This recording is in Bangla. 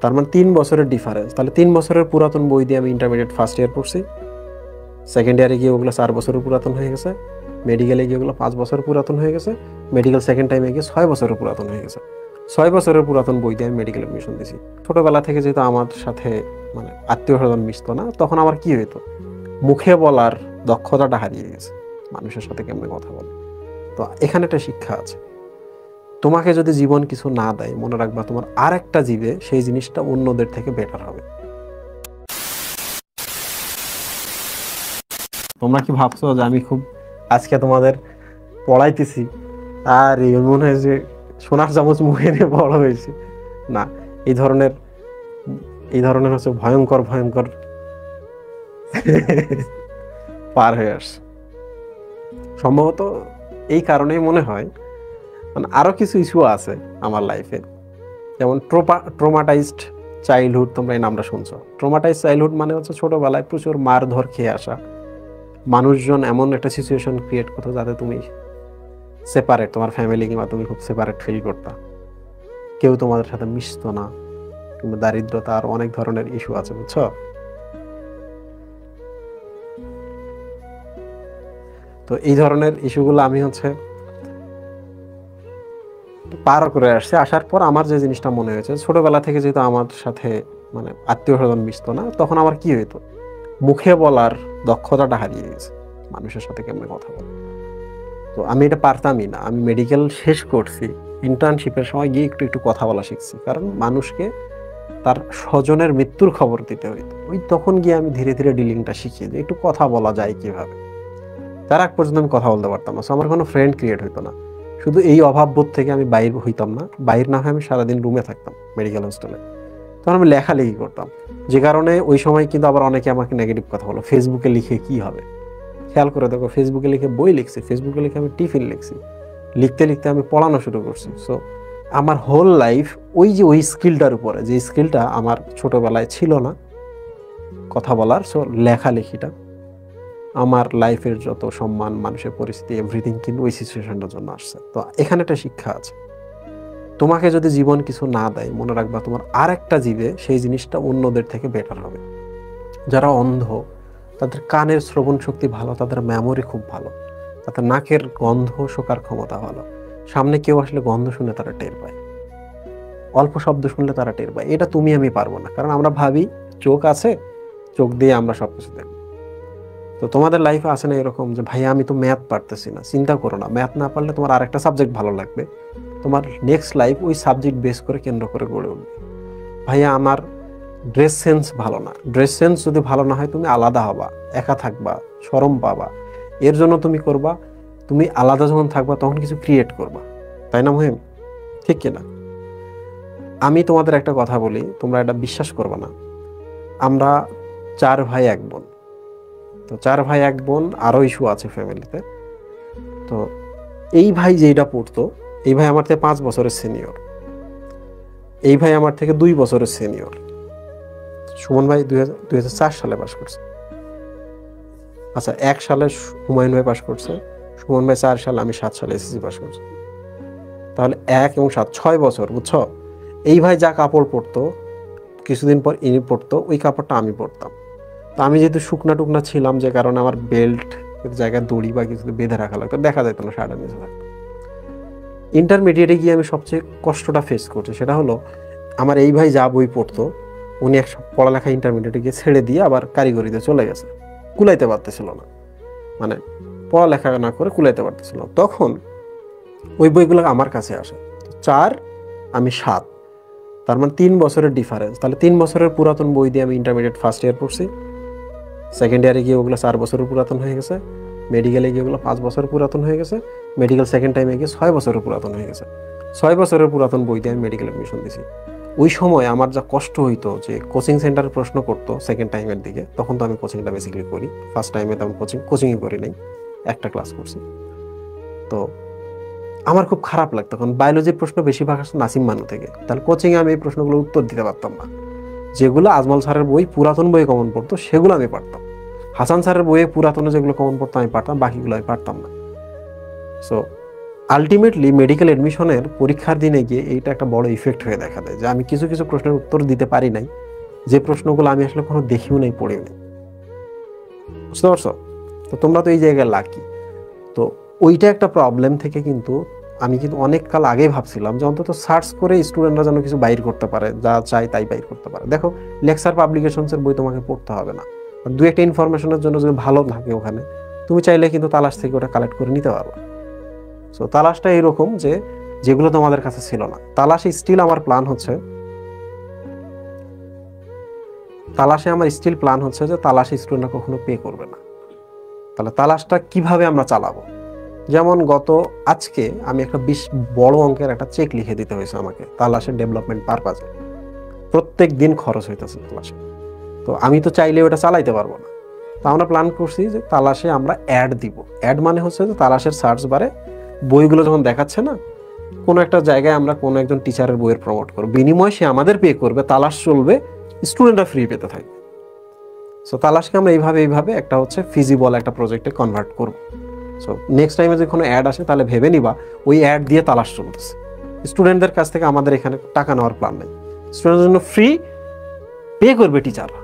তার মানে 3 বছরের ডিফারেন্স। তাহলে 3 বছরের পুরাতন বই দিয়ে আমি ইন্টারমিডিয়েট ফার্স্ট ইয়ার পড়ছি, সেকেন্ড ইয়ারে গিয়ে ওগুলো 4 বছরের পুরাতন হয়ে গেছে, মেডিকেলে গিয়ে ওগুলো 5 বছর পুরাতন হয়ে গেছে, মেডিকেল সেকেন্ড টাইমে গিয়ে 6 বছরের পুরাতন হয়ে গেছে। 6 বছরের পুরাতন বই দিয়ে আমি মেডিকেল এডমিশন দিয়েছি। ছোটবেলা থেকে যেহেতু আমার সাথে মানে আত্মীয় স্বজন মিশতো না, তখন আমার কি হইতো, মুখে বলার দক্ষতাটা হারিয়ে গেছে, মানুষের সাথে কেমনে কথা বলে। তো এখানে একটা শিক্ষা আছে, তোমাকে যদি জীবন কিছু না দেয়, মনে রাখবা তোমার আর একটা জীবে সেই জিনিসটা অন্যদের থেকে বেটার হবে। তোমরা কি ভাবছো যে আমি খুব আজকে তোমাদের পড়াইতেছি আর মনে হয় যে সোনার চামচ মুখে নিয়ে বড় হয়েছে? না, এই ধরনের হচ্ছে ভয়ঙ্কর ভয়ঙ্কর পার হয়ে আসছে। সম্ভবত এই কারণেই মনে হয়, মানে আরো কিছু ইস্যু আছে আমার লাইফে, যেমন ট্রমাটাইজড চাইল্ডহুড। তোমরা এই নামটা শুনছো? ট্রমাটাইজড চাইল্ডহুড মানে হচ্ছে ছোটবেলায় প্রচুর মারধর খেয়ে আসা, মানুষজন এমন একটা সিচুয়েশন ক্রিয়েট করতো যাতে তুমি সেপারেট, তোমার ফ্যামিলি কিংবা তুমি খুব সেপারেট ফিল করতা, কেউ তোমাদের সাথে মিশতো না, কিংবা দারিদ্রতা, আর অনেক ধরনের ইস্যু আছে, বুঝছো? তো এই ধরনের ইস্যুগুলো আমি হচ্ছে পার করে আসছে। আসার পর আমার যে জিনিসটা মনে হয়েছে, ছোটবেলা থেকে যেহেতু আমার সাথে মানে আত্মীয় স্বজন মিশতো না, তখন আমার কি হইতো, মুখে বলার দক্ষতাটা হারিয়ে গেছে, মানুষের সাথে কেমনে কথা বলে। তো আমি এটা পারতামই না। আমি মেডিকেল শেষ করছি, ইন্টার্নশিপের সময় গিয়ে একটু একটু কথা বলা শিখছি, কারণ মানুষকে তার স্বজনের মৃত্যুর খবর দিতে হইতো। ওই তখন গিয়ে আমি ধীরে ধীরে ডিলিংটা শিখি যে একটু কথা বলা যায় কিভাবে। তার আগ পর্যন্ত আমি কথা বলতে পারতাম না, আমার কোনো ফ্রেন্ড ক্রিয়েট হইতো না। শুধু এই অভাববোধ থেকে আমি বাইর হইতাম না, বাইর না হয়ে আমি সারাদিন রুমে থাকতাম মেডিকেল হোস্টেলে। তখন আমি লেখালেখি করতাম, যে কারণে ওই সময় কিন্তু আবার অনেকে আমাকে নেগেটিভ কথা বলো, ফেসবুকে লিখে কি হবে। খেয়াল করে দেখো, ফেসবুকে লিখে বই লিখছি, ফেসবুকে লিখে আমি টিফিন লিখছি, লিখতে লিখতে আমি পড়ানো শুরু করছি। সো আমার হোল লাইফ ওই স্কিলটার উপরে, যে স্কিলটা আমার ছোটবেলায় ছিল না, কথা বলার। সো লেখালেখিটা আমার লাইফের যত সম্মান, মানুষের পরিস্থিতি, এভরিথিং কিন্তু ওই সিচুয়েশনটার জন্য আসছে। তো এখানে একটা শিক্ষা আছে, তোমাকে যদি জীবন কিছু না দেয়, মনে রাখবা তোমার আর একটা জীবে সেই জিনিসটা অন্যদের থেকে বেটার হবে। যারা অন্ধ, তাদের কানের শ্রবণ শক্তি ভালো, তাদের মেমোরি খুব ভালো, তাদের নাকের গন্ধ শোকার ক্ষমতা ভালো, সামনে কেউ আসলে গন্ধ শুনে তারা টের পায়, অল্প শব্দ শুনলে তারা টের পায়। এটা তুমি আমি পারবো না, কারণ আমরা ভাবি চোখ আছে, চোখ দিয়ে আমরা সবকিছু দেখবো। তো তোমাদের লাইফে আছে না এরকম যে ভাইয়া আমি তো ম্যাথ পারতেছি না? চিন্তা করো না, ম্যাথ না পারলে তোমার আরেকটা সাবজেক্ট ভালো লাগবে, তোমার নেক্সট লাইফ ওই সাবজেক্ট বেস করে কেন্দ্র করে গড়ে উঠবে। ভাইয়া আমার ড্রেস সেন্স ভালো না, ড্রেস সেন্স যদি ভালো না হয় তুমি আলাদা হবা, একা থাকবা, শরম পাবা। এর জন্য তুমি করবা, তুমি আলাদা যখন থাকবা তখন কিছু ক্রিয়েট করবা, তাই না মুহিম? ঠিক কিনা? আমি তোমাদের একটা কথা বলি, তোমরা এটা বিশ্বাস করবে না। আমরা 4 ভাই 1 বোন। তো 4 ভাই 1 বোন, আরো ইস্যু আছে ফ্যামিলিতে। তো এই ভাই যেটা পড়তো, এই ভাই আমার থেকে 5 বছরের সিনিয়র, এই ভাই আমার থেকে 2 বছরের সিনিয়র। সুমন ভাই 2004 সালে পাশ করছে। আচ্ছা, 1 সালে হুমায়ুন ভাই পাশ করছে, সুমন ভাই 4 সালে, আমি 7 সালে এসএসসি পাশ করছি। তাহলে 1 এবং 7, 6 বছর, বুঝছো? এই ভাই যা কাপড় পরতো, কিছুদিন পর ইনি পরতো, ওই কাপড়টা আমি পরতাম। তো আমি যেহেতু শুকনা টুকনা ছিলাম, যে কারণে আমার বেল্ট জায়গায় দড়ি বা কিছু বেঁধে রাখা লাগতো, দেখা যেত না, শার্টের নিচে থাকতো। ইন্টারমিডিয়েটে গিয়ে আমি সবচেয়ে কষ্টটা ফেস করছি, সেটা হলো আমার এই ভাই যা বই পড়তো, উনি এক পড়ালেখা ইন্টারমিডিয়েটে গিয়ে ছেড়ে দিয়ে আবার কারিগরিতে চলে গেছে, কুলাইতে পারতেছিল না, মানে পড়ালেখা না করে কুলাইতে পারতেছিল। তখন ওই বইগুলো আমার কাছে আসে। 4, আমি 7, তার মানে 3 বছরের ডিফারেন্স। তাহলে 3 বছরের পুরাতন বই দিয়ে আমি ইন্টারমিডিয়েট ফার্স্ট ইয়ার পড়ছি, সেকেন্ড ইয়ারে গিয়ে ওগুলো 4 বছরের পুরাতন হয়ে গেছে, মেডিকেলে গিয়ে ওগুলো 5 বছর পুরাতন হয়ে গেছে, মেডিকেল সেকেন্ড টাইমে গিয়ে 6 বছরের পুরাতন হয়ে গেছে। 6 বছরের পুরাতন বই দিয়ে আমি মেডিকেল এডমিশন দিয়েছি। ওই সময় আমার যা কষ্ট হইতো, যে কোচিং সেন্টারে প্রশ্ন করতো সেকেন্ড টাইমের দিকে, তখন তো আমি কোচিংটা বেসিক্যালি করি, ফার্স্ট টাইমে তেমন কোচিংই করি নাই, একটা ক্লাস করছি। তো আমার খুব খারাপ লাগতো, কারণ বায়োলজির প্রশ্ন বেশিরভাগ আসতো নাসিম মানু থেকে। তাহলে কোচিংয়ে আমি এই প্রশ্নগুলোর উত্তর দিতে পারতাম না। যেগুলো আজমল স্যারের বই পুরাতন বইয়ে কমন পড়তো সেগুলো আমি পারতাম, হাসান স্যারের বইয়ে পুরাতনে যেগুলো কমন পড়তো আমি পারতাম, বাকিগুলো আমি পারতাম না। সো আলটিমেটলি মেডিকেল এডমিশনের পরীক্ষার দিনে গিয়ে এইটা একটা বড় ইফেক্ট হয়ে দেখা দেয় যে আমি কিছু কিছু প্রশ্নের উত্তর দিতে পারি নাই, যে প্রশ্নগুলো আমি আসলে কোনো দেখিও নাই, পড়েও নেই। বুঝতে পারছো? তো তোমরা তো এই জায়গায় লাকি। তো ওইটা একটা প্রবলেম থেকে কিন্তু আমি কিন্তু অনেক কাল আগেই ভাবছিলাম যে অন্তত সার্চ করে স্টুডেন্টরা যেন কিছু বাইর করতে পারে, যা চাই তাই বাইর করতে পারে। দেখো, লেকচার পাবলিকেশনসের বই তোমাকে পড়তে হবে না, দু একটা ইনফরমেশনের জন্য যদি ভালো থাকে ওখানে, তুমি চাইলে কিন্তু তালাশ থেকে ওটা কালেক্ট করে নিতে পারবে। সো তালাশটা এইরকম যে যেগুলো তোমাদের কাছে ছিল না, তালাশে স্টিল আমার প্ল্যান হচ্ছে, যে তালাশে স্টুডেন্টরা কখনো পে করবে না। তাহলে তালাশটা কিভাবে আমরা চালাবো? যেমন আজকে আমি একটা বড় অঙ্কের একটা চেক লিখে দিতে হয়েছে আমাকে তালাশের ডেভেলপমেন্ট পারপাজে, প্রত্যেক দিন খরচ হইতেছে তালাশে। তো আমি তো চাইলে ওটা চালাইতে পারবো না। তো আমরা প্ল্যান করছি যে তালাশে আমরা অ্যাড দিব। অ্যাড মানে হচ্ছে যে তালাশের সার্চ বারে বইগুলো যখন দেখাচ্ছে না, কোনো একটা জায়গায় আমরা কোনো একজন টিচারের বইয়ের প্রমোট করবো, বিনিময়ে সে আমাদের পে করবে, তালাশ চলবে, স্টুডেন্টরা ফ্রি পেতে থাকবে। সো তালাশকে আমরা এইভাবে একটা হচ্ছে ফিজিবল একটা প্রজেক্টে কনভার্ট করবো। সো নেক্সট টাইমে যদি কোনো অ্যাড আসে তাহলে ভেবে নিবা ওই অ্যাড দিয়ে তালাশ চলতেছে। স্টুডেন্টদের কাছ থেকে আমাদের এখানে টাকা নেওয়ার প্ল্যান নেই, স্টুডেন্টের জন্য ফ্রি, পে করবে টিচাররা।